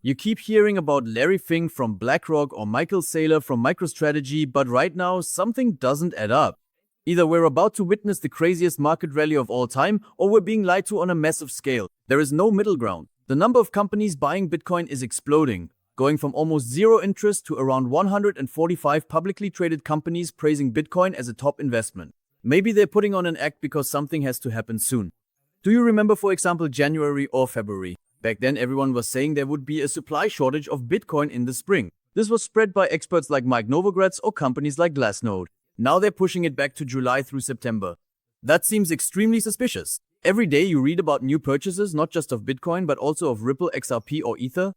You keep hearing about Larry Fink from BlackRock or Michael Saylor from MicroStrategy, but right now, something doesn't add up. Either we're about to witness the craziest market rally of all time, or we're being lied to on a massive scale. There is no middle ground. The number of companies buying Bitcoin is exploding, going from almost zero interest to around 145 publicly traded companies praising Bitcoin as a top investment. Maybe they're putting on an act because something has to happen soon. Do you remember, for example, January or February? Back then, everyone was saying there would be a supply shortage of Bitcoin in the spring. This was spread by experts like Mike Novogratz or companies like Glassnode. Now they're pushing it back to July through September. That seems extremely suspicious. Every day you read about new purchases, not just of Bitcoin, but also of Ripple, XRP, or Ether.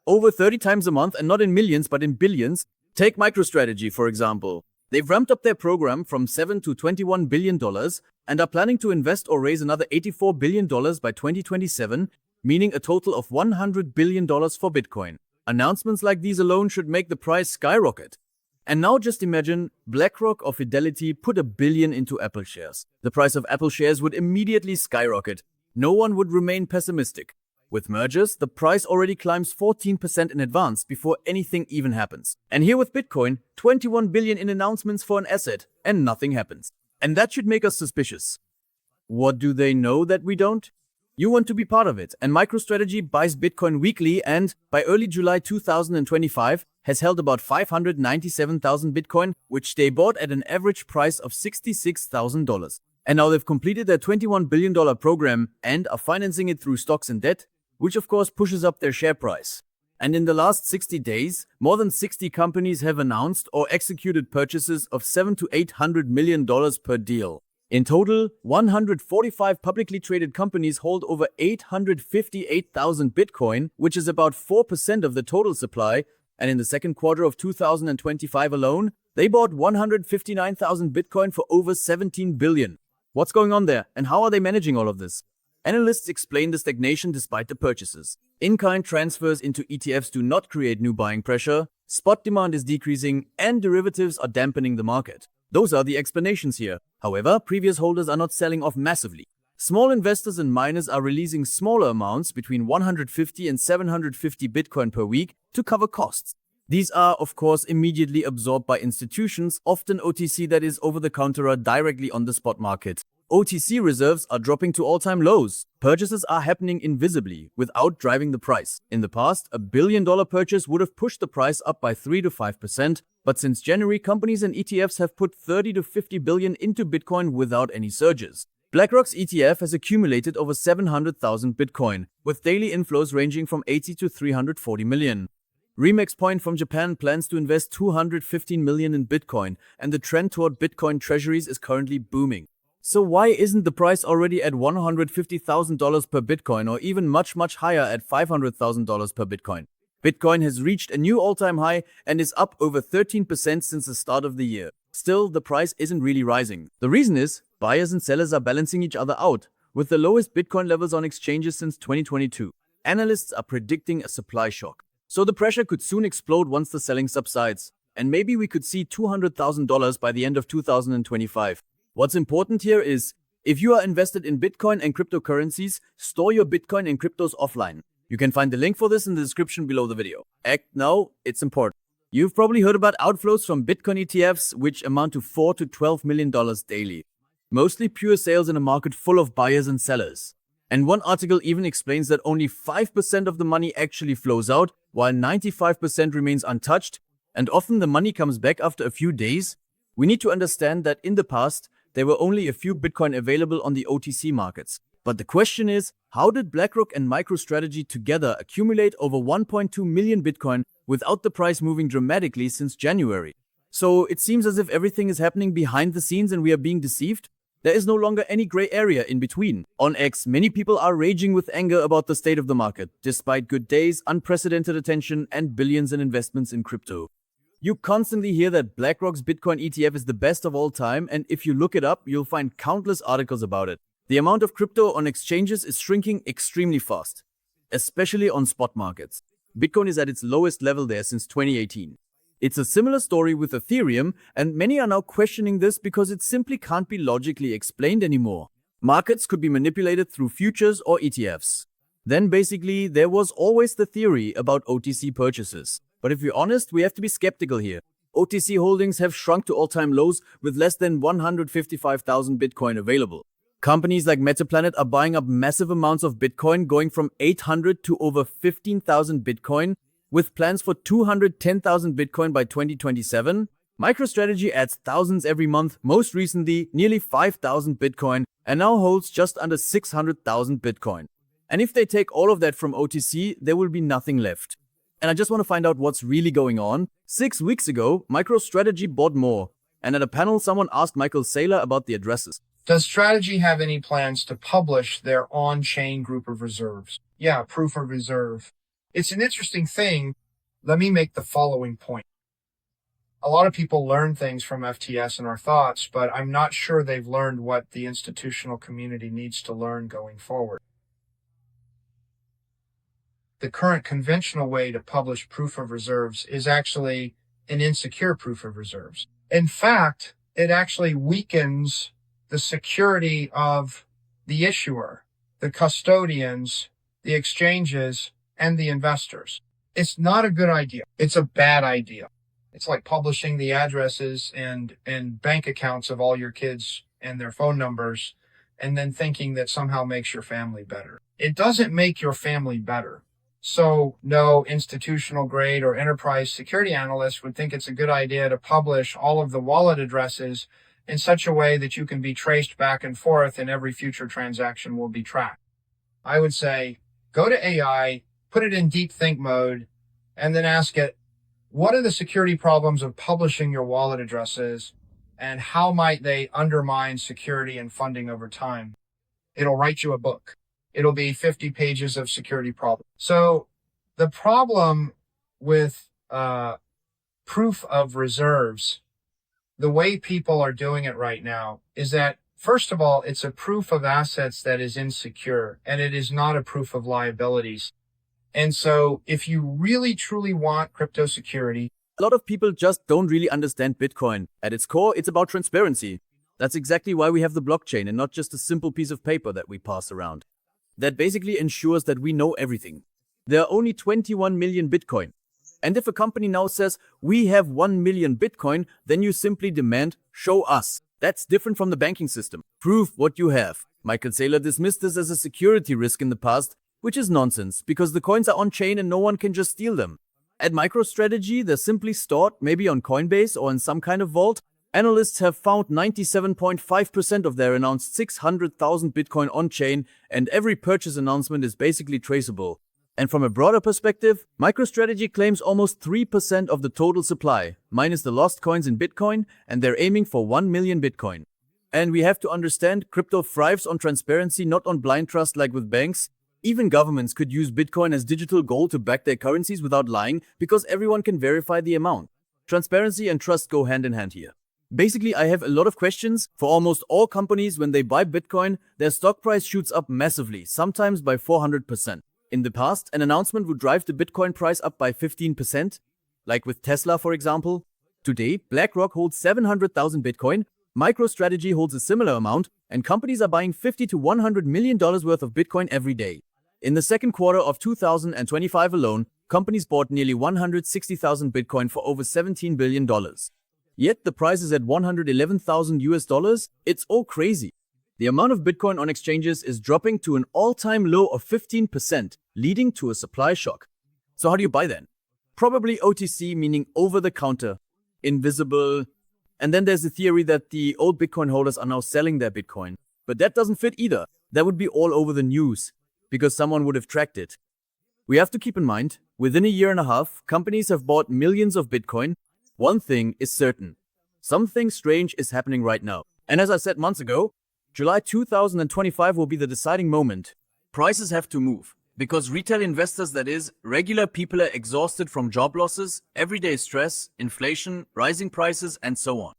Over 30 times a month, and not in millions, but in billions. Take MicroStrategy, for example. They've ramped up their program from $7 to $21 billion and are planning to invest or raise another $84 billion by 2027, meaning a total of $100 billion for Bitcoin. Announcements like these alone should make the price skyrocket. And now just imagine BlackRock or Fidelity put $1 billion into Apple shares. The price of Apple shares would immediately skyrocket. No one would remain pessimistic. With mergers, the price already climbs 14% in advance before anything even happens. And here with Bitcoin, 21 billion in announcements for an asset, and nothing happens. And that should make us suspicious. What do they know that we don't? You want to be part of it, and MicroStrategy buys Bitcoin weekly and, by early July 2025, has held about 597,000 Bitcoin, which they bought at an average price of $66,000. And now they've completed their $21 billion program and are financing it through stocks and debt, which of course pushes up their share price. And in the last 60 days, more than 60 companies have announced or executed purchases of $700 to $800 million per deal. In total, 145 publicly traded companies hold over 858,000 Bitcoin, which is about 4% of the total supply, and in the second quarter of 2025 alone, they bought 159,000 Bitcoin for over 17 billion. What's going on there, and how are they managing all of this? Analysts explain the stagnation despite the purchases. In-kind transfers into ETFs do not create new buying pressure, spot demand is decreasing, and derivatives are dampening the market. Those are the explanations here. However, previous holders are not selling off massively. Small investors and miners are releasing smaller amounts between 150 and 750 Bitcoin per week to cover costs. These are, of course, immediately absorbed by institutions, often OTC, that is over-the-counter, directly on the spot market. OTC reserves are dropping to all-time lows. Purchases are happening invisibly, without driving the price. In the past, $1 billion purchase would have pushed the price up by 3 to 5%, but since January, companies and ETFs have put 30 to 50 billion into Bitcoin without any surges. BlackRock's ETF has accumulated over 700,000 Bitcoin, with daily inflows ranging from 80 to 340 million. Remix Point from Japan plans to invest 215 million in Bitcoin, and the trend toward Bitcoin treasuries is currently booming. So why isn't the price already at $150,000 per Bitcoin, or even much higher at $500,000 per Bitcoin? Bitcoin has reached a new all-time high and is up over 13% since the start of the year. Still, the price isn't really rising. The reason is, buyers and sellers are balancing each other out, with the lowest Bitcoin levels on exchanges since 2022. Analysts are predicting a supply shock. So the pressure could soon explode once the selling subsides. And maybe we could see $200,000 by the end of 2025. What's important here is, if you are invested in Bitcoin and cryptocurrencies, store your Bitcoin and cryptos offline. You can find the link for this in the description below the video. Act now, it's important. You've probably heard about outflows from Bitcoin ETFs, which amount to $4 to $12 million daily. Mostly pure sales in a market full of buyers and sellers. And one article even explains that only 5% of the money actually flows out, while 95% remains untouched, and often the money comes back after a few days. We need to understand that in the past, there were only a few Bitcoin available on the OTC markets. But the question is, how did BlackRock and MicroStrategy together accumulate over 1.2 million Bitcoin without the price moving dramatically since January? So it seems as if everything is happening behind the scenes and we are being deceived. There is no longer any gray area in between. On X, many people are raging with anger about the state of the market, despite good days, unprecedented attention, and billions in investments in crypto. You constantly hear that BlackRock's Bitcoin ETF is the best of all time, and if you look it up, you'll find countless articles about it. The amount of crypto on exchanges is shrinking extremely fast, especially on spot markets. Bitcoin is at its lowest level there since 2018. It's a similar story with Ethereum, and many are now questioning this because it simply can't be logically explained anymore. Markets could be manipulated through futures or ETFs. Then basically, there was always the theory about OTC purchases. But if we're honest, we have to be skeptical here. OTC holdings have shrunk to all-time lows with less than 155,000 Bitcoin available. Companies like Metaplanet are buying up massive amounts of Bitcoin, going from 800 to over 15,000 Bitcoin, with plans for 210,000 Bitcoin by 2027. MicroStrategy adds thousands every month, most recently nearly 5,000 Bitcoin, and now holds just under 600,000 Bitcoin. And if they take all of that from OTC, there will be nothing left. And I just want to find out what's really going on. 6 weeks ago, MicroStrategy bought more, and at a panel someone asked Michael Saylor about the addresses. Does Strategy have any plans to publish their on-chain group of reserves? Yeah, proof of reserve. It's an interesting thing. Let me make the following point. A lot of people learn things from FTS and our thoughts, but I'm not sure they've learned what the institutional community needs to learn going forward. The current conventional way to publish proof of reserves is actually an insecure proof of reserves. In fact, it actually weakens the security of the issuer, the custodians, the exchanges, and the investors. It's not a good idea. It's a bad idea. It's like publishing the addresses and bank accounts of all your kids and their phone numbers, and then thinking that somehow makes your family better. It doesn't make your family better. So no institutional grade or enterprise security analyst would think it's a good idea to publish all of the wallet addresses in such a way that you can be traced back and forth and every future transaction will be tracked. I would say, go to AI, put it in deep think mode, and then ask it, what are the security problems of publishing your wallet addresses, and how might they undermine security and funding over time? It'll write you a book. It'll be 50 pages of security problems. So the problem with proof of reserves, the way people are doing it right now, is that, first of all, it's a proof of assets that is insecure, and it is not a proof of liabilities. And so if you really, truly want crypto security, a lot of people just don't really understand Bitcoin. At its core, it's about transparency. That's exactly why we have the blockchain and not just a simple piece of paper that we pass around. That basically ensures that we know everything. There are only 21 million Bitcoin. And if a company now says, we have 1 million Bitcoin, then you simply demand, show us. That's different from the banking system. Prove what you have. Michael Saylor dismissed this as a security risk in the past, which is nonsense, because the coins are on-chain and no one can just steal them. At MicroStrategy, they're simply stored, maybe on Coinbase or in some kind of vault. Analysts have found 97.5% of their announced 600,000 Bitcoin on-chain, and every purchase announcement is basically traceable. And from a broader perspective, MicroStrategy claims almost 3% of the total supply, minus the lost coins in Bitcoin, and they're aiming for 1 million Bitcoin. And we have to understand, crypto thrives on transparency, not on blind trust like with banks. Even governments could use Bitcoin as digital gold to back their currencies without lying, because everyone can verify the amount. Transparency and trust go hand in hand here. Basically, I have a lot of questions. For almost all companies, when they buy Bitcoin, their stock price shoots up massively, sometimes by 400%. In the past, an announcement would drive the Bitcoin price up by 15%, like with Tesla, for example. Today, BlackRock holds 700,000 Bitcoin, MicroStrategy holds a similar amount, and companies are buying $50 to $100 million worth of Bitcoin every day. In the second quarter of 2025 alone, companies bought nearly 160,000 Bitcoin for over $17 billion. Yet the price is at 111,000 US dollars. It's all crazy. The amount of Bitcoin on exchanges is dropping to an all-time low of 15%, leading to a supply shock. So how do you buy then? Probably OTC, meaning over-the-counter, invisible. And then there's the theory that the old Bitcoin holders are now selling their Bitcoin. But that doesn't fit either. That would be all over the news, because someone would have tracked it. We have to keep in mind, within a year and a half, companies have bought millions of Bitcoin. One thing is certain. Something strange is happening right now. And as I said months ago, July 2025 will be the deciding moment. Prices have to move, because retail investors, that is, regular people, are exhausted from job losses, everyday stress, inflation, rising prices, and so on.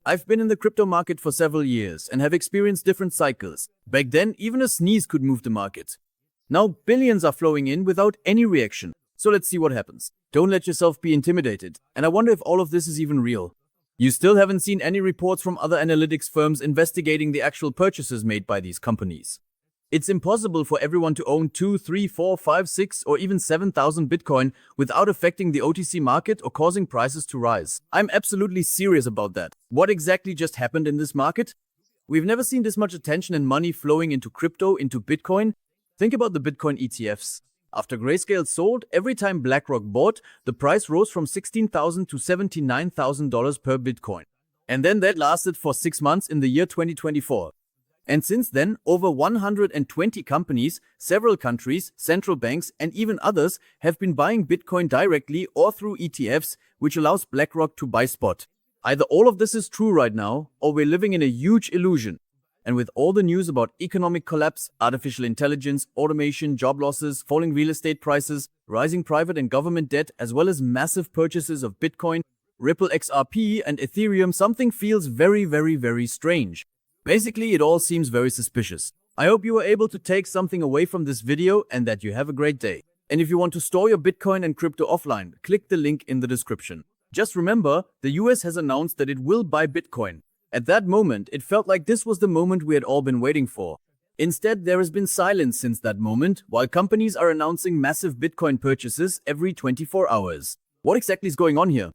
I've been in the crypto market for several years and have experienced different cycles. Back then, even a sneeze could move the market. Now, billions are flowing in without any reaction. So let's see what happens. Don't let yourself be intimidated. And I wonder if all of this is even real. You still haven't seen any reports from other analytics firms investigating the actual purchases made by these companies. It's impossible for everyone to own 2, 3, 4, 5, 6, or even 7,000 Bitcoin without affecting the OTC market or causing prices to rise. I'm absolutely serious about that. What exactly just happened in this market? We've never seen this much attention and money flowing into crypto, into Bitcoin. Think about the Bitcoin ETFs. After Grayscale sold, every time BlackRock bought, the price rose from $16,000 to $79,000 per Bitcoin. And then that lasted for 6 months in the year 2024. And since then, over 120 companies, several countries, central banks, and even others have been buying Bitcoin directly or through ETFs, which allows BlackRock to buy spot. Either all of this is true right now, or we're living in a huge illusion. And with all the news about economic collapse, artificial intelligence, automation, job losses, falling real estate prices, rising private and government debt, as well as massive purchases of Bitcoin, Ripple XRP, and Ethereum, something feels very strange. Basically, it all seems very suspicious. I hope you were able to take something away from this video and that you have a great day. And if you want to store your Bitcoin and crypto offline, click the link in the description. Just remember, the US has announced that it will buy Bitcoin. At that moment, it felt like this was the moment we had all been waiting for. Instead, there has been silence since that moment, while companies are announcing massive Bitcoin purchases every 24 hours. What exactly is going on here?